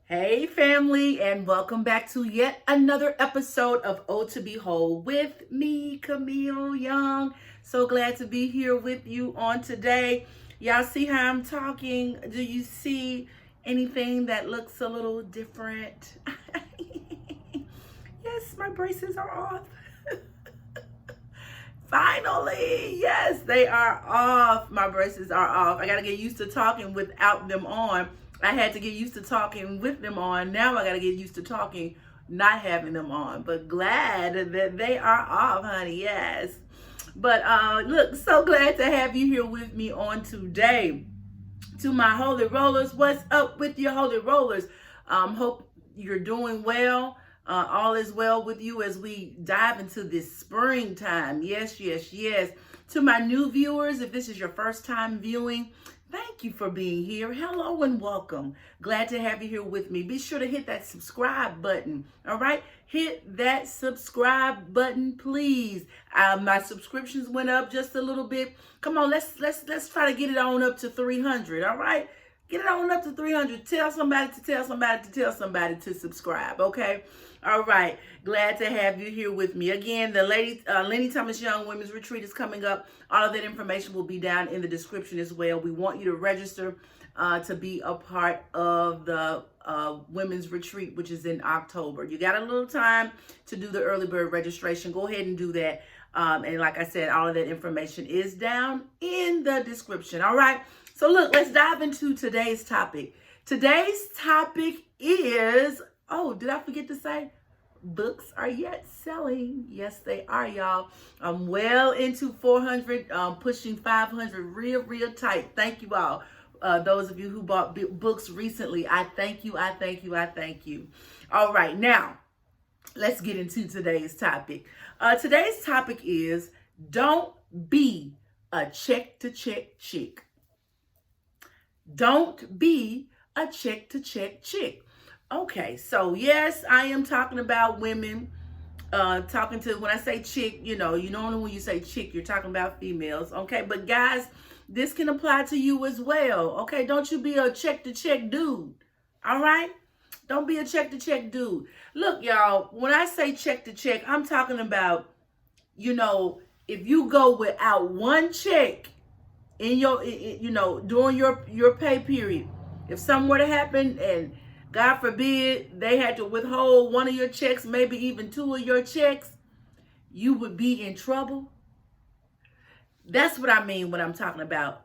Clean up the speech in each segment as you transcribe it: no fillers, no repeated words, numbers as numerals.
Hey family, and welcome back to yet another episode of O to Behold with me, Camille Young. So glad to be here with you on today. Y'all see how I'm talking? Do you see anything that looks a little different? Yes, my braces are off. Finally, yes, they are off. My braces are off. I got to get used to talking without them on. I had to get used to talking with them on. Now I got to get used to talking not having them on. But glad that they are off, honey. Yes. But look, so glad to have you here with me on today. To my holy rollers, what's up with your holy rollers? Hope you're doing well. All is well with you as we dive into this springtime. Yes, yes, yes. To my new viewers, if this is your first time viewing, thank you for being here. Hello and welcome. Glad to have you here with me. Be sure to hit that subscribe button. All right, hit that subscribe button, please. My subscriptions went up just a little bit. Come on, let's try to get it on up to 300. All right, get it on up to 300. Tell somebody to tell somebody to tell somebody to subscribe. Okay. All right, glad to have you here with me. Again, the Lenny Thomas Young Women's Retreat is coming up. All of that information will be down in the description as well. We want you to register to be a part of the Women's Retreat, which is in October. You got a little time to do the early bird registration. Go ahead and do that. And like I said, all of that information is down in the description. All right, so look, let's dive into today's topic. Today's topic is, oh, did I forget to say? Books are yet selling. Yes, they are, y'all. I'm well into 400, pushing 500 real tight. Thank you all. Those of you who bought books recently, I thank you, I thank you, I thank you. All right, now, let's get into today's topic. Today's topic is, don't be a check-to-check chick. Don't be a check-to-check chick. Okay, so yes, I am talking about women. Talking to, when I say chick, you know when you say chick, you're talking about females. Okay, but guys, this can apply to you as well. Okay, don't you be a check-to-check dude. All right, don't be a check-to-check dude. Look, y'all, when I say check-to-check, I'm talking about, if you go without one check in your, during your pay period, if something were to happen and God forbid they had to withhold one of your checks, maybe even two of your checks, you would be in trouble. That's what I mean when I'm talking about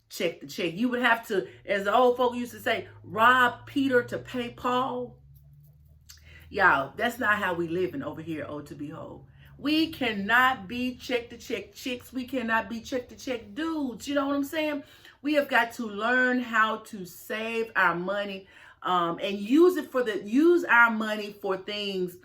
check to check. You would have to, as the old folk used to say, rob Peter to pay Paul. Y'all, that's not how we living over here, oh to behold. We cannot be check to check chicks. We cannot be check to check dudes. You know what I'm saying? We have got to learn how to save our money. And use our money for things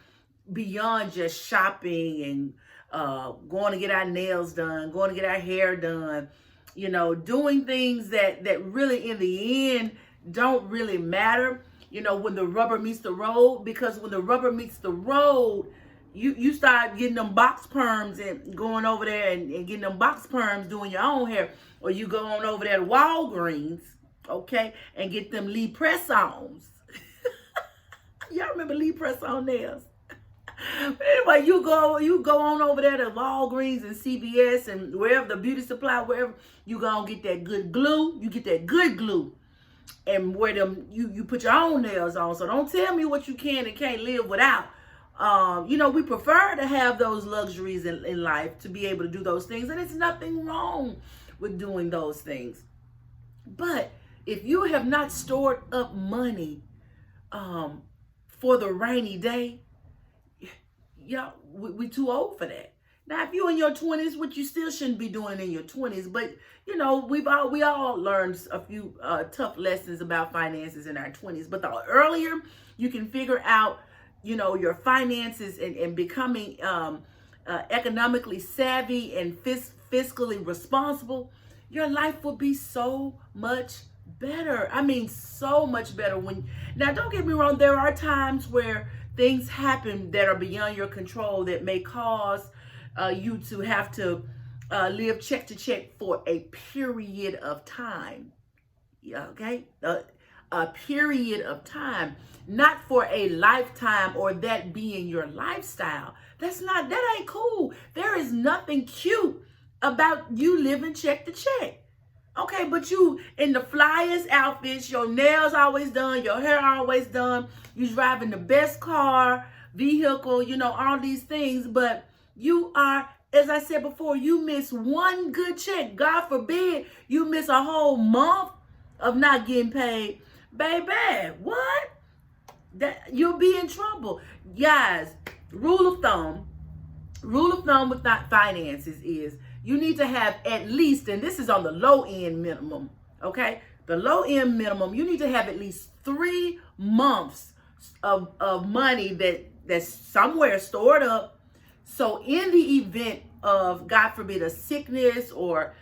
beyond just shopping and going to get our nails done, going to get our hair done, doing things that really in the end don't really matter, when the rubber meets the road. Because when the rubber meets the road, you start getting them box perms and going over there and getting them box perms doing your own hair, or you go on over there to Walgreens, okay, and get them Lee press-ons. Y'all remember Lee press-on nails? But anyway, you go on over there to Walgreens and CVS and wherever, the beauty supply, wherever, you go and get that good glue. You get that good glue and wear them, you put your own nails on. So don't tell me what you can and can't live without. We prefer to have those luxuries in life, to be able to do those things, and it's nothing wrong with doing those things. But if you have not stored up money for the rainy day, y'all, we too old for that. Now, if you're in your 20s, which you still shouldn't be doing in your 20s, but we all learned a few tough lessons about finances in our 20s. But the earlier you can figure out, your finances and becoming economically savvy and fiscally responsible, your life will be so much better. I mean, so much better. Now, don't get me wrong, there are times where things happen that are beyond your control that may cause you to have to live check to check for a period of time. Yeah, okay? a period of time, not for a lifetime or that being your lifestyle. That ain't cool. There is nothing cute about you living check to check. Okay, but you in the flyest outfits, your nails always done, your hair always done, you driving the best car, vehicle, all these things, but you are, as I said before, you miss one good check. God forbid you miss a whole month of not getting paid. Baby, what? That you'll be in trouble. Guys, rule of thumb with finances is you need to have at least, and this is on the low end minimum, okay? The low end minimum, you need to have at least 3 months of money that's somewhere stored up. So in the event of, God forbid, a sickness or,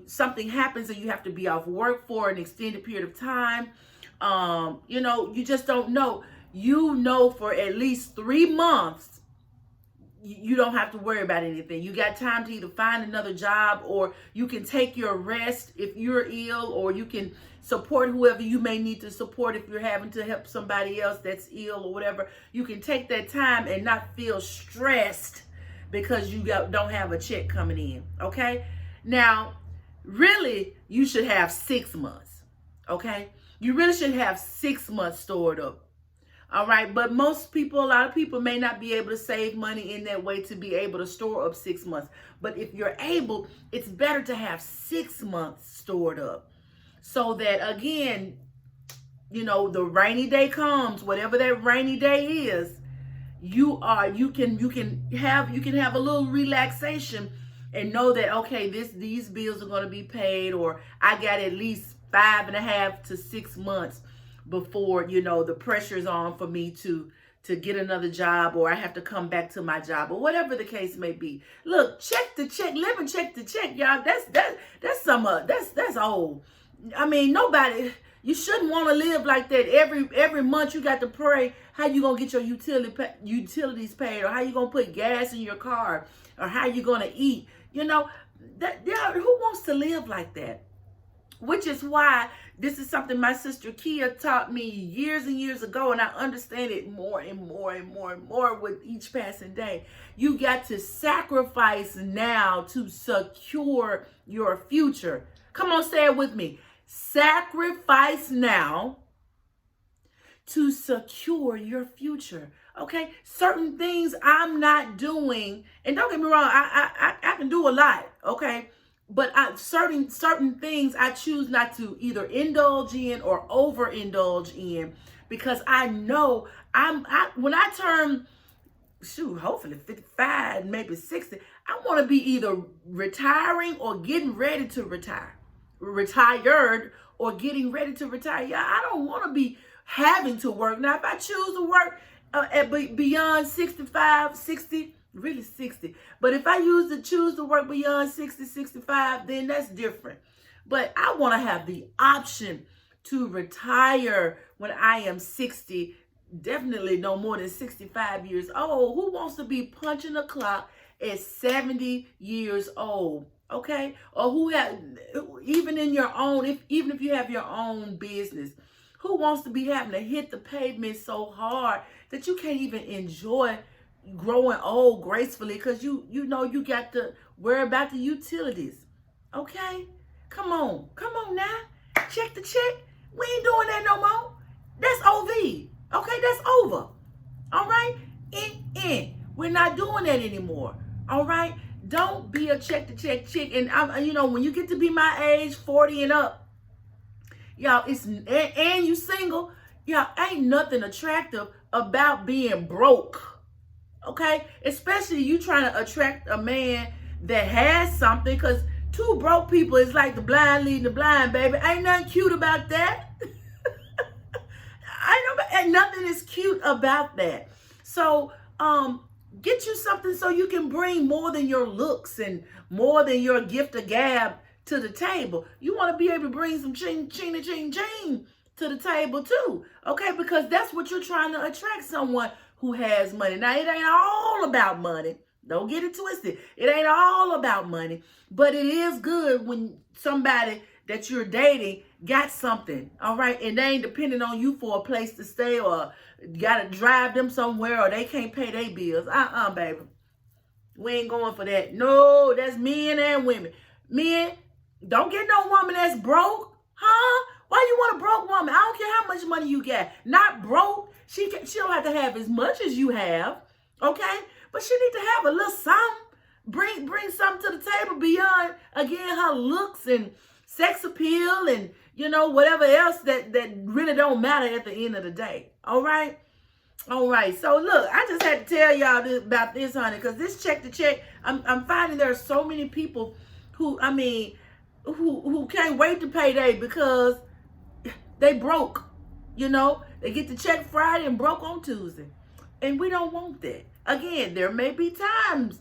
something happens and you have to be off work for an extended period of time, you just don't know. For at least 3 months, you don't have to worry about anything. You got time to either find another job, or you can take your rest if you're ill, or you can support whoever you may need to support if you're having to help somebody else that's ill or whatever. You can take that time and not feel stressed because you don't have a check coming in, okay? Now, really, you should have 6 months, okay? You really should have 6 months stored up. All right, but a lot of people may not be able to save money in that way to be able to store up 6 months. But if you're able, it's better to have 6 months stored up, so that, again, the rainy day comes, whatever that rainy day is, you can have a little relaxation and know that, okay, these bills are going to be paid, or I got at least 5.5 to 6 months before the pressure's on for me to get another job, or I have to come back to my job, or whatever the case may be. Look, check to check, living check to check, y'all. That's old. I mean, you shouldn't want to live like that. Every month you got to pray how you gonna get your utilities paid, or how you gonna put gas in your car, or how you gonna eat. Who wants to live like that? Which is why this is something my sister Kia taught me years and years ago, and I understand it more and more and more and more with each passing day. You got to sacrifice now to secure your future. Come on, say it with me. Sacrifice now to secure your future. Okay? Certain things I'm not doing, and don't get me wrong, I can do a lot, okay? But certain things I choose not to either indulge in or overindulge in, because I know when I turn, hopefully 55, maybe 60, I want to be either retiring or getting ready to retire. Retired or getting ready to retire. Yeah, I don't want to be having to work. Now, if I choose to work beyond 65, 60, really 60. But if I choose to work beyond 60, 65, then that's different. But I want to have the option to retire when I am 60, definitely no more than 65 years old. Who wants to be punching a clock at 70 years old? Okay? Or even if you have your own business, who wants to be having to hit the pavement so hard that you can't even enjoy growing old gracefully, because you got to worry about the utilities? Okay, come on now, check the check. We ain't doing that no more. That's OV. Okay, that's over. All right, we're not doing that anymore. All right, don't be a check to check chick. And when you get to be my age, 40 and up, y'all, and you single, y'all, ain't nothing attractive about being broke. Okay, especially you trying to attract a man that has something, because 2 broke people is like the blind leading the blind, baby. Ain't nothing cute about that. And nothing is cute about that. So get you something so you can bring more than your looks and more than your gift of gab to the table. You want to be able to bring some ching to the table too. Okay, because that's what you're trying to attract, someone who has money. Now, it ain't all about money. Don't get it twisted. It ain't all about money, but it is good when somebody that you're dating got something, all right? And they ain't depending on you for a place to stay or got to drive them somewhere or they can't pay their bills. Baby. We ain't going for that. No, that's men and women. Men, don't get no woman that's broke. Huh? Why you want a broke woman? I don't care how much money you got. Not broke. She don't have to have as much as you have. Okay? But she need to have a little something. Bring something to the table beyond, again, her looks and sex appeal and, whatever else that really don't matter at the end of the day. All right? All right. So, look, I just had to tell y'all about this, honey, because this check to check, I'm finding there are so many people who can't wait to payday because they broke. They get the check Friday and broke on Tuesday. And we don't want that. Again, there may be time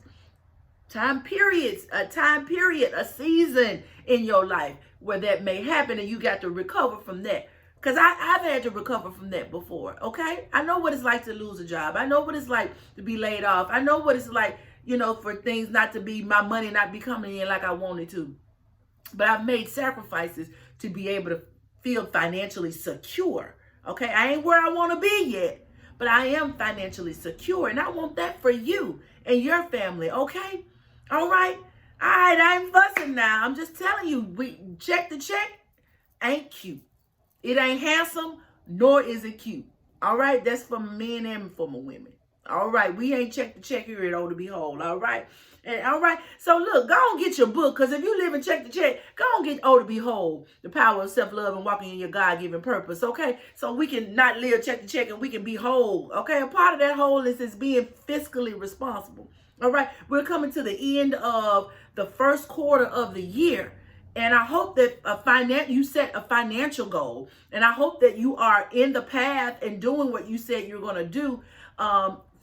periods, a season in your life where that may happen and you got to recover from that. Because I've had to recover from that before, okay? I know what it's like to lose a job. I know what it's like to be laid off. I know what it's like, for things my money not be coming in like I wanted to. But I've made sacrifices to be able to feel financially secure, okay? I ain't where I want to be yet, but I am financially secure. And I want that for you and your family, okay? All right? All right, I ain't fussing now. I'm just telling you, we check the check ain't cute. It ain't handsome, nor is it cute. All right? That's for men and for women. All right? We ain't check the check here at Oh to Behold. All right? And all right? So look, go on get your book, because if you live in check the check, go on get Oh to Behold, The Power of Self-Love and Walking in Your God-Given Purpose. Okay? So we can not live check to check and we can be whole. Okay? A part of that wholeness is being fiscally responsible. All right? We're coming to the end of the first quarter of the year. And I hope that you set a financial goal. And I hope that you are in the path and doing what you said you're going to do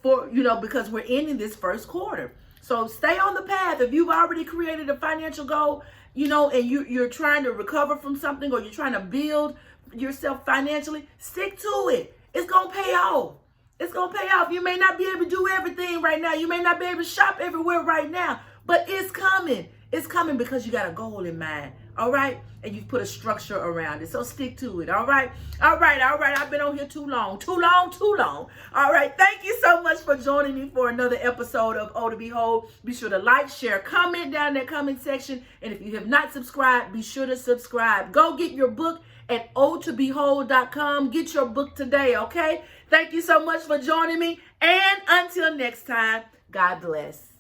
because we're ending this first quarter. So stay on the path. If you've already created a financial goal, and you're trying to recover from something or you're trying to build yourself financially, stick to it. It's going to pay off. It's going to pay off. You may not be able to do everything right now. You may not be able to shop everywhere right now, but it's coming. It's coming because you got a goal in mind, all right? And you've put a structure around it, so stick to it, all right? All right. I've been on here too long. All right, thank you so much for joining me for another episode of Oh to Behold. Be sure to like, share, comment down in that comment section. And if you have not subscribed, be sure to subscribe. Go get your book at ohtobehold.com. Get your book today, okay? Thank you so much for joining me. And until next time, God bless.